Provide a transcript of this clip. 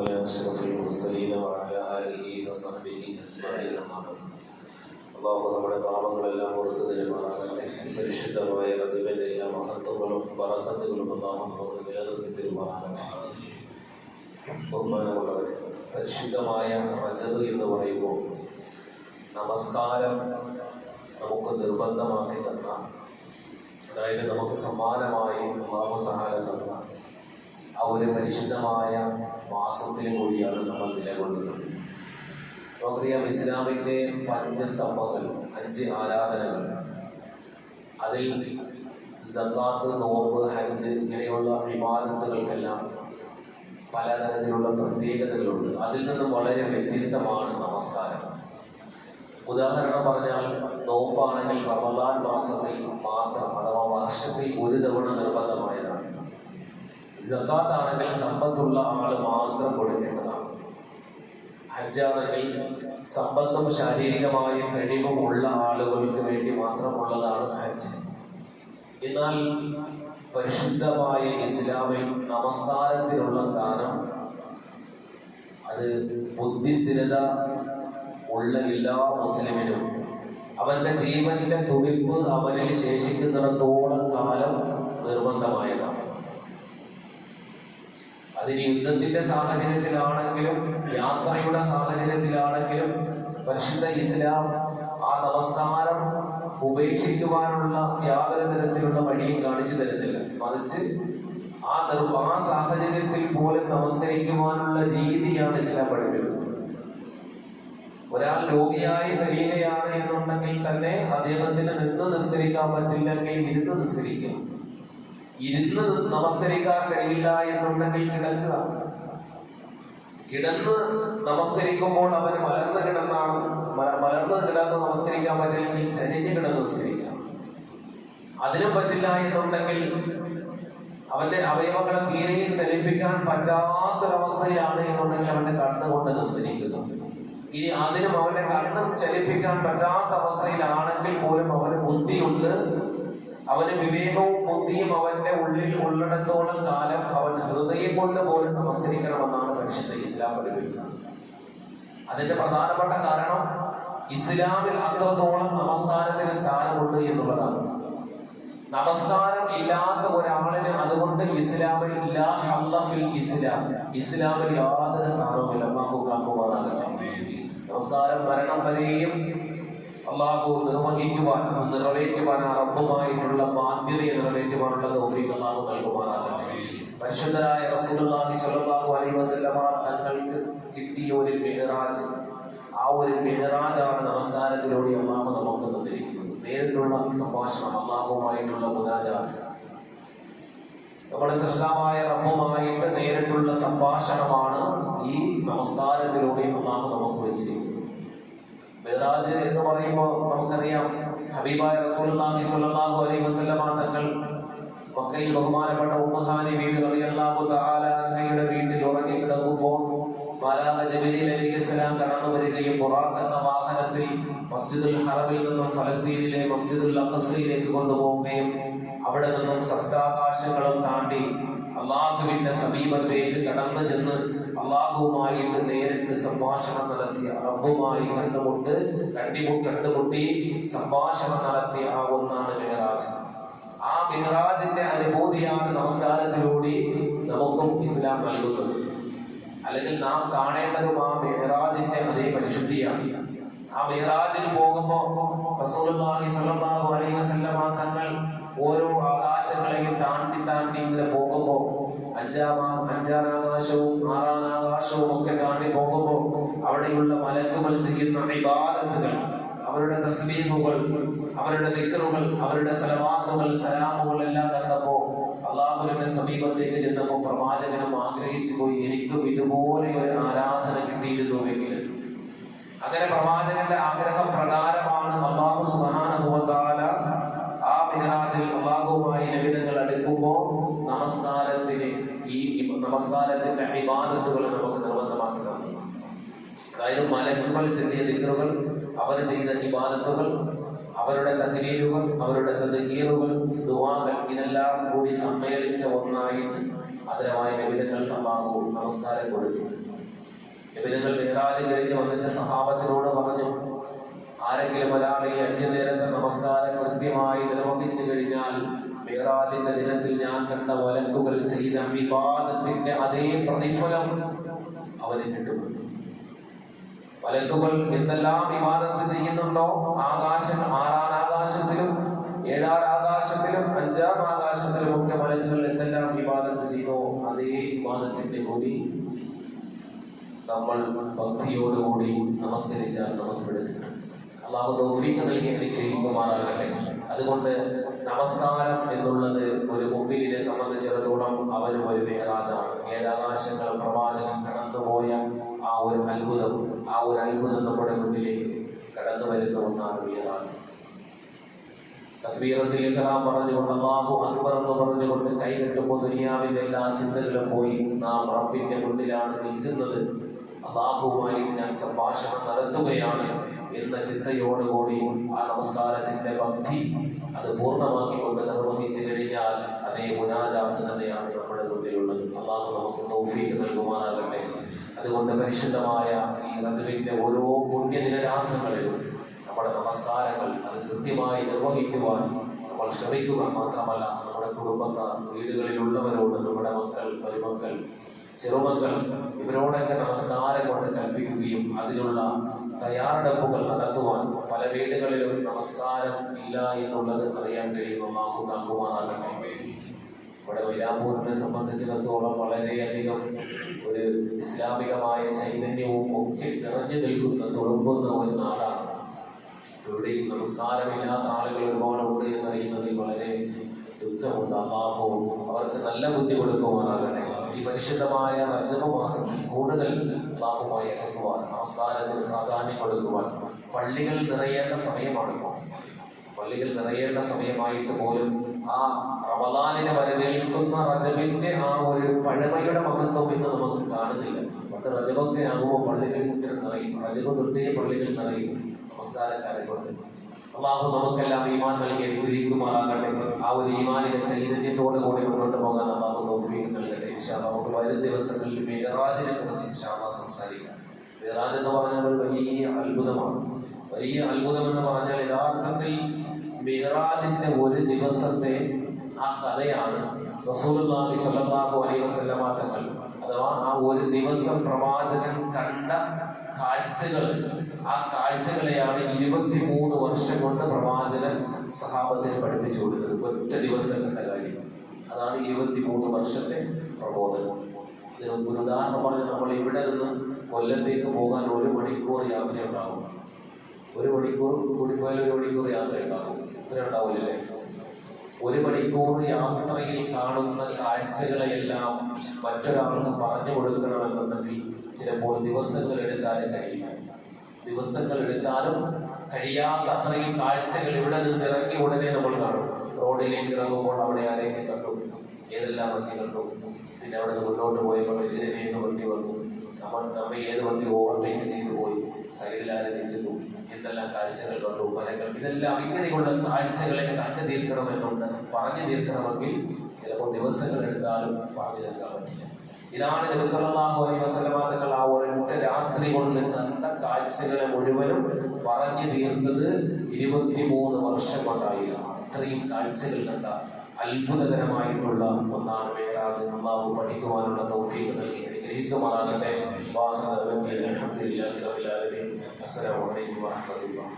على أشرف المرسلين وعلى آله وصحبه أجمعين. അള്ളാഹു നമ്മുടെ പാപങ്ങളെല്ലാം പുറത്തു തരുമാറാകട്ടെ. പരിശുദ്ധമായ റജബിന്റെ എല്ലാ മഹത്വങ്ങളും ബറക്കത്തുകളും അള്ളാഹു നമുക്ക് നിലനിർത്തി തരുമാറാകട്ടെ. ബഹുമാനമുള്ളവരെ, പരിശുദ്ധമായ റജബ് എന്ന് പറയുമ്പോൾ നമസ്കാരം നമുക്ക് നിർബന്ധമാക്കി തന്ന, അതായത് നമുക്ക് സമ്മാനമായി അല്ലാഹു തആല തന്ന ആ ഒരു പരിശുദ്ധമായ മാസത്തിൽ കൂടിയാണ് നമ്മൾ നിലകൊള്ളുന്നത്. നമുക്കറിയാം, ഇസ്ലാമിൻ്റെ 5 സ്തംഭങ്ങൾ, 5 ആരാധനകൾ, അതിൽ സക്കാത്ത്, നോമ്പ്, ഹജ്ജ് ഇങ്ങനെയുള്ള ഇബാദത്തുകൾക്കെല്ലാം പലതരത്തിലുള്ള പ്രത്യേകതകളുണ്ട്. അതിൽ നിന്നും വളരെ വ്യത്യസ്തമാണ് നമസ്കാരം. ഉദാഹരണം പറഞ്ഞാൽ, നോമ്പാണെങ്കിൽ റമദാൻ മാസത്തിൽ മാത്രം, അഥവാ വർഷത്തിൽ ഒരു തവണ നിർബന്ധമായതാണ്. സക്കാത്ത് ആണെങ്കിൽ സമ്പത്തുള്ള ആൾ മാത്രം കൊടുക്കേണ്ടതാണ്. ഹജ്ജാണെങ്കിൽ സമ്പത്തും ശാരീരികമായ കഴിവും ഉള്ള ആളുകൾക്ക് വേണ്ടി മാത്രമുള്ളതാണ് ഹജ്ജ്. എന്നാൽ പരിശുദ്ധമായ ഇസ്ലാമിൽ നമസ്കാരത്തിനുള്ള സ്ഥാനം, അത് ബുദ്ധിസ്ഥിരത ഉള്ള എല്ലാ മുസ്ലിമിനും അവൻ്റെ ജീവന്റെ തുടിപ്പ് അവനിൽ ശേഷിക്കുന്നിടത്തോളം കാലം നിർബന്ധമായതാണ്. അതിന് യുദ്ധത്തിന്റെ സാഹചര്യത്തിലാണെങ്കിലും യാത്രയുടെ സാഹചര്യത്തിലാണെങ്കിലും പരിശുദ്ധ ഇസ്ലാം ആ നമസ്കാരം ഉപേക്ഷിക്കുവാനുള്ള യാതൊരു തരത്തിലുള്ള വഴിയും കാണിച്ചു തരുന്നില്ല. മറിച്ച് ആ സാഹചര്യത്തിൽ പോലും നമസ്കരിക്കുവാനുള്ള രീതിയാണ് ഇസ്ലാം പഠിപ്പിക്കുന്നത്. ഒരാൾ രോഗിയായി കഴിയുകയാണ് എന്നുണ്ടെങ്കിൽ തന്നെ അദ്ദേഹത്തിന് നിന്ന് നിസ്കരിക്കാൻ പറ്റില്ലെങ്കിൽ ഇരുന്ന് നിസ്കരിക്കുക. ഇരുന്ന് നമസ്കരിക്കാൻ കഴിയില്ല എന്നുണ്ടെങ്കിൽ കിടക്കുക. കിടന്ന് നമസ്കരിക്കുമ്പോൾ അവന് മലർന്ന് കിടന്ന് നമസ്കരിക്കാൻ പറ്റില്ലെങ്കിൽ ചരിഞ്ഞ് കിടന്ന് നമസ്കരിക്കാം. അതിനും പറ്റില്ല എന്നുണ്ടെങ്കിൽ അവന്റെ അവയവങ്ങളെ തീരെയും ചലിപ്പിക്കാൻ പറ്റാത്തൊരവസ്ഥയിലാണ് എന്നുണ്ടെങ്കിൽ അവന്റെ കണ്ണുകൊണ്ട് നിസ്കരിക്കുക. ഇനി അതിനും അവന്റെ കണ്ണും ചലിപ്പിക്കാൻ പറ്റാത്ത അവസ്ഥയിലാണെങ്കിൽ പോലും അവന് ബുദ്ധിയുണ്ട്, അവന് വിവേകവും ബുദ്ധിയും അവന്റെ ഉള്ളിൽ ഉള്ളിടത്തോളം കാലം അവൻ ഹൃദയം കൊണ്ട് പോലും നമസ്കരിക്കണമെന്നാണ് പരിശുദ്ധ ഇസ്ലാം പഠിപ്പിക്കുന്നത്. അതിന്റെ പ്രധാനപ്പെട്ട കാരണം ഇസ്ലാമിൽ അത്രത്തോളം നമസ്കാരത്തിന് സ്ഥാനമുണ്ട് എന്നുള്ളതാണ്. നമസ്കാരം ഇല്ലാത്ത ഒരാളിന് അതുകൊണ്ട് ഇസ്ലാമിൽ ഇസ്ലാമിൽ യാതൊരു സ്ഥാനവുമില്ല. അല്ലാഹു കാക്കുമാറാകട്ടെ. നമസ്കാരം മരണം വരെയും അള്ളാഹു നിർവഹിക്കുവാൻ, നിറവേറ്റുവാൻ, റബ്ബുമായിട്ടുള്ള ബാധ്യതയെ നിറവേറ്റുവാനുള്ള തൗഫീഖ് അള്ളാഹു നൽകുമാറാകട്ടെ. പരിശുദ്ധരായ റസൂലുള്ളാഹി സ്വല്ലല്ലാഹു അലൈഹി വസല്ലമ തങ്ങൾക്ക് കിട്ടിയ ഒരു മിഹ്റാജ്, ആ ഒരു മിഹ്റാജാണ് നമസ്കാരത്തിലൂടെ അള്ളാഹു നമുക്ക് തന്നിരിക്കുന്നത്. നേരിട്ടുള്ള സംഭാഷണം, അള്ളാഹുമായിട്ടുള്ള മുനാജാത്ത്, നമ്മുടെ സൃഷ്ടാവായ റബ്ബുമായിട്ട് നേരിട്ടുള്ള സംഭാഷണമാണ് ഈ നമസ്കാരത്തിലൂടെ അള്ളാഹു നമുക്ക് വെച്ചിരിക്കുന്നത്. മിഹ്റാജ് എന്ന് പറയുമ്പോൾ നമുക്കറിയാം, ഹബീബായ റസൂലുള്ളാഹി സ്വല്ലല്ലാഹു അലൈഹി വസല്ലമ തങ്ങൾ മക്കയിൽ ബഹുമാനപ്പെട്ട ഉമ്മഹാനി ബീവി റളിയല്ലാഹു തആല അൻഹയുടെ വീട്ടിൽ ഉറങ്ങി കിടക്കുമ്പോൾ മാലാഖ ജിബ്രീൽ അലൈഹിസ്സലാം കടന്നു വരികയും ബുറാഖ് എന്ന വാഹനത്തിൽ മസ്ജിദുൽ ഹറമിൽ നിന്നും ഫലസ്തീനിലെ മസ്ജിദുൽ അഖ്സയിലേക്ക് കൊണ്ടുപോവുകയും അവിടെ നിന്നും സപ്താകാശങ്ങളും താണ്ടി അള്ളാഹുവിന്റെ സമീപത്തേക്ക് കടന്നു ചെന്ന് അള്ളാഹുവുമായിട്ട് നേരിട്ട് സംഭാഷണം നടത്തിയ, റബ്ബുമായി കണ്ടുമുട്ടി സംഭാഷണം നടത്തിയ ആ ഒന്നാണ് മിഹ്റാജ്. ആ മിഹ്റാജിന്റെ അനുഭൂതിയാണ് നമസ്കാരത്തിലൂടെ നമുക്കും ഇസ്ലാം നൽകുന്നത്. അല്ലെങ്കിൽ നാം കാണേണ്ടതും ആ മിഹ്റാജിന്റെ അതേ പരിശുദ്ധിയാണ്. ആ മിഹ്റാജിൽ പോകുമ്പോൾ റസൂലുള്ളാഹി സ്വല്ലല്ലാഹു അലൈഹി വസല്ലമ തങ്ങൾ ഓരോ ആകാശങ്ങളെയും താണ്ടി ഇങ്ങനെ പോകുമ്പോൾ, അഞ്ചാനാകാശവും 6-ാം ആകാശവും ഒക്കെ താണ്ടി പോകുമ്പോൾ അവിടെയുള്ള മലക്കുകൾ ചെയ്യുന്ന ഇബാദത്തുകൾ, അവരുടെ തസ്ബീഹുകൾ, അവരുടെ ദിക്റുകൾ, അവരുടെ സലവാത്തുകൾ, സലാമുകൾ എല്ലാം കണ്ടപ്പോൾ അള്ളാഹുവിന്റെ സമീപത്തേക്ക് ചെന്നപ്പോൾ പ്രവാചകനും ആഗ്രഹിച്ചു പോയി, എനിക്കും ഇതുപോലെ ഒരു ആരാധന കിട്ടിയിരുന്നുവെങ്കിൽ. അങ്ങനെ പ്രവാചകന്റെ ആഗ്രഹപ്രകാരമാണ് അല്ലാഹു സുബ്ഹാനഹു വ തആല ആ മിഹ്റാജിൽ അള്ളാഹുവുമായി നബിതങ്ങൾ അടുക്കുമ്പോൾ നമസ്കാരത്തിന്റെ ഇബാദത്തുകൾ നമുക്ക് നിർബന്ധമാക്കി തന്നു. അതായത് മലക്കുകൾ ചെറിയ ദിക്റുകൾ, അവർ ചെയ്ത ഇബാദത്തുകൾ, അവരുടെ തഹ്ലീലുകൾ, അവരുടെ തദ്കീറുകൾ, ദുആകൾ, ഇതെല്ലാം കൂടി സമ്മേളിച്ച ഒന്നായിട്ട് ആദരവായ നബിതങ്ങൾക്ക് അല്ലാഹു നമസ്കാരം കൊടുത്തു. നബിതങ്ങൾ മിഅ്റാജ് കഴിഞ്ഞ് വന്നിട്ട് സഹാബത്തിനോട് പറഞ്ഞു, ആരെങ്കിലും ഒരാൾ ഈ 5 നേരത്തെ നമസ്കാരം കൃത്യമായി നിർവഹിച്ചു കഴിഞ്ഞാൽ മിഅ്റാജിന്റെ ദിനത്തിൽ ഞാൻ കണ്ട മലക്കുകൾ ചെയ്ത ഇബാദത്തിന്റെ അതേ പ്രതിഫലം അവന് കിട്ടുമെന്ന്. മലക്കുകൾ എന്തെല്ലാം ഇബാദത്ത് ചെയ്യുന്നുണ്ടോ, ആകാശം 6-ാം ആകാശത്തിലും 7-ാം ആകാശത്തിലും 5-ാം ആകാശത്തിലും ഒക്കെ മലക്കുകൾ എന്തെല്ലാം ഇബാദത്ത് ചെയ്തോ അതേ ഇബാദത്തിന്റെ കൂടി നമ്മൾ ഭക്തിയോടുകൂടി നമസ്കരിച്ചാൽ നമുക്ക് ഇവിടെ കിട്ടും. അല്ലാഹു തൗഫീഖ് നൽകി അനുഗ്രഹിക്കുമാറാകട്ടെ. അതുകൊണ്ട് നമസ്കാരം എന്നുള്ളത് ഒരു മുഅ്മിനിനെ സംബന്ധിച്ചിടത്തോളം അവനും ഒരു മിഅ്റാജാണ്. 7 ആകാശങ്ങൾ പ്രവാചകൻ കടന്നുപോയ ആ ഒരു അത്ഭുതം നമ്മുടെ മുന്നിലേക്ക് കടന്നു വരുന്ന ഒന്നാണ് മിഅ്റാജ്. തക്ബീറത്തുൽ ഇഹ്റാം പറഞ്ഞുകൊണ്ട് അല്ലാഹു അക്ബർ എന്ന് പറഞ്ഞുകൊണ്ട് കൈ കെട്ടുമ്പോൾ ദുനിയാവിന്റെ എല്ലാ ചിന്തകളും പോയി നാം റബ്ബിന്റെ മുന്നിലാണ് നിൽക്കുന്നത്, അല്ലാഹുവുമായിട്ട് ഞാൻ സംഭാഷണം നടത്തുകയാണ് എന്ന ചിന്തയോടുകൂടി ആ നമസ്കാരത്തിന്റെ ഭക്തി അത് പൂർണ്ണമാക്കിക്കൊണ്ട് നിർവഹിച്ചു കഴിഞ്ഞാൽ അതേ മുനാജാത്ത് തന്നെയാണ് നമ്മുടെ മുന്നിലുള്ളത്. അല്ലാഹു നമുക്ക് തൗഫീഖ് നൽകുമാറാകട്ടെ. അതുകൊണ്ട് പരിശുദ്ധമായ ഈ റജബിന്റെ ഓരോ പുണ്യദിന രാത്രങ്ങളിലും നമ്മുടെ നമസ്കാരങ്ങൾ അത് കൃത്യമായി നിർവഹിക്കുവാൻ നമ്മൾ ശ്രമിക്കുക. മാത്രമല്ല നമ്മുടെ കുടുംബക്കാർ, വീടുകളിലുള്ളവരോട്, നമ്മുടെ മക്കൾ, മരുമക്കൾ, ചെറുമക്കൾ ഇവരോടൊക്കെ നമസ്കാരം കൊണ്ട് കൽപ്പിക്കുകയും അതിനുള്ള തയ്യാറെടുപ്പുകൾ നടത്തുവാൻ. പല വീടുകളിലും നമസ്കാരം ഇല്ല എന്നുള്ളത് അറിയാൻ കഴിയുന്നു. അല്ലാഹു കാക്കുമാറാകട്ടെ. ഇവിടെ മൈലാപ്പൂരിനെ സംബന്ധിച്ചിടത്തോളം വളരെയധികം ഒരു ഇസ്ലാമികമായ ചൈതന്യവും ഒക്കെ നിറഞ്ഞു നിൽക്കുന്ന തുളുമ്പുന്ന ഒരു നാടാണ്. ഇവിടെയും നമസ്കാരമില്ലാത്ത ആളുകൾ ഒരുപാടുണ്ട് എന്നറിയുന്നതിൽ വളരെ ദുഃഖമുണ്ട്. അല്ലാഹു അവർക്ക് നല്ല ബുദ്ധി കൊടുക്കുവാനാകട്ടെ. ഈ പരിശുദ്ധമായ റജബ് മാസത്തിൽ കൂടുതൽ അല്ലാഹുമായി അടുക്കുവാൻ, നമസ്കാരത്തിന് പ്രാധാന്യം കൊടുക്കുവാൻ. പള്ളികൾ നിറയേണ്ട സമയമാണിപ്പോൾ. പള്ളികൾ നിറയേണ്ട സമയമായിട്ട് പോലും ആ റമദാനിനെ വരവേൽക്കുന്ന റജബിന്റെ ആ ഒരു പഴമയുടെ മഹത്വം ഇന്ന് നമുക്ക് കാണുന്നില്ല. പണ്ട് റജബൊക്കെ ആകുമ്പോൾ പള്ളികൾ നിറയും, റജബ് തൊട്ടേ പള്ളികൾ നിറയും നമസ്കാരക്കാരെ കൊണ്ട്. അല്ലാഹു നമുക്കെല്ലാം ഈമാൻ നൽകി അനുഗ്രഹിക്കുമാറാകട്ടെ. ആ ഒരു ഈമാനിക ചൈതന്യത്തോടു കൂടി മുന്നോട്ട് പോകാൻ അല്ലാഹു തൗഫീഖ് നൽകട്ടെ. ഇൻഷാ അല്ലാഹ് നമുക്ക് വരും ദിവസങ്ങളിൽ മിഅ്റാജിനെ കുറിച്ച് ഇൻഷാ അല്ലാഹ് സംസാരിക്കാം. മിഅ്റാജ് എന്ന് പറഞ്ഞാൽ ഒരു വലിയ അത്ഭുതമാണ്. വലിയ അത്ഭുതം എന്ന് പറഞ്ഞാൽ യഥാർത്ഥത്തിൽ മിഅ്റാജിന്റെ ഒരു ദിവസത്തെ ആ കഥയാണ് റസൂലുള്ളാഹി സ്വല്ലല്ലാഹു അലൈഹി വസല്ലമ തങ്ങൾ, അഥവാ ആ ഒരു ദിവസം പ്രവാചകൻ കണ്ട കാഴ്ചകൾ, ആ കാഴ്ചകളെയാണ് 23 വർഷം കൊണ്ട് പ്രവാചകൻ സഹാബത്തിനെ പഠിപ്പിച്ചു കൊടുത്തത്. ഒറ്റ ദിവസം കണ്ട കാര്യം, അതാണ് 23 വർഷത്തെ പ്രബോധനം. ഇതിന് ഒരു ഉദാഹരണം പറഞ്ഞാൽ നമ്മൾ ഇവിടെ നിന്ന് കൊല്ലത്തേക്ക് പോകാൻ 1 മണിക്കൂർ യാത്ര ഉണ്ടാകും. 1 മണിക്കൂർ കൂടിപ്പോയാൽ 1 മണിക്കൂർ യാത്ര ഉണ്ടാകും. ഇത്ര ഉണ്ടാവില്ലേ? 1 മണിക്കൂർ യാത്രയിൽ കാണുന്ന കാഴ്ചകളെയെല്ലാം മറ്റൊരാൾക്ക് പറഞ്ഞു കൊടുക്കണമെന്നുണ്ടെങ്കിൽ ചിലപ്പോൾ ദിവസങ്ങൾ എടുത്താലും കഴിയില്ല. ദിവസങ്ങൾ എടുത്താലും കഴിയാത്ത അത്രയും കാഴ്ചകൾ ഇവിടെ നിന്ന് ഇറങ്ങി ഉടനെ നമ്മൾ കാണും. റോഡിലേക്ക് ഇറങ്ങുമ്പോൾ അവിടെ ആരെങ്കിലും കണ്ടു, ഏതെല്ലാം വണ്ടി കണ്ടു, പിന്നെ അവിടെ നിന്ന് മുന്നോട്ട് പോയപ്പോൾ ഇതിനെ ഏത് വണ്ടി വന്നു, നമ്മെ ഏത് വണ്ടി ഓവർടേക്ക് ചെയ്തു പോയി, സൈഡിൽ ആരെ നിൽക്കുന്നു, എന്തെല്ലാം കാഴ്ചകൾ കണ്ടു, മരങ്ങൾ, ഇതെല്ലാം ഇങ്ങനെയുള്ള കാഴ്ചകളെ കണ്ടു തീർക്കണമെന്നുണ്ട്. പറഞ്ഞു തീർക്കണമെങ്കിൽ ചിലപ്പോൾ ദിവസങ്ങൾ എടുത്താലും പറഞ്ഞു തീർക്കാൻ പറ്റില്ല. ഇതാണ് നബി സല്ലല്ലാഹു അലൈഹി വസല്ലമ തങ്ങൾ ആ ഒരൊറ്റ രാത്രി കൊണ്ട് കണ്ട കാഴ്ചകളെ മുഴുവനും പറഞ്ഞു തീർത്തത് 23 വർഷം കൊണ്ടായിരുന്നു. അത്രയും കാഴ്ചകൾ കണ്ട അത്ഭുതകരമായിട്ടുള്ള ഒന്നാണ് മിഅ്റാജ്. അല്ലാഹു പഠിക്കുവാനുള്ള തൗഫീഖ് നൽകി അനുഗ്രഹിക്കുമാറാകട്ടെ. അൽഹംദുലില്ലാഹി റബ്ബിൽ ആലമീൻ. അസ്സലാമു അലൈക്കും വറഹ്മത്തുള്ളാഹി.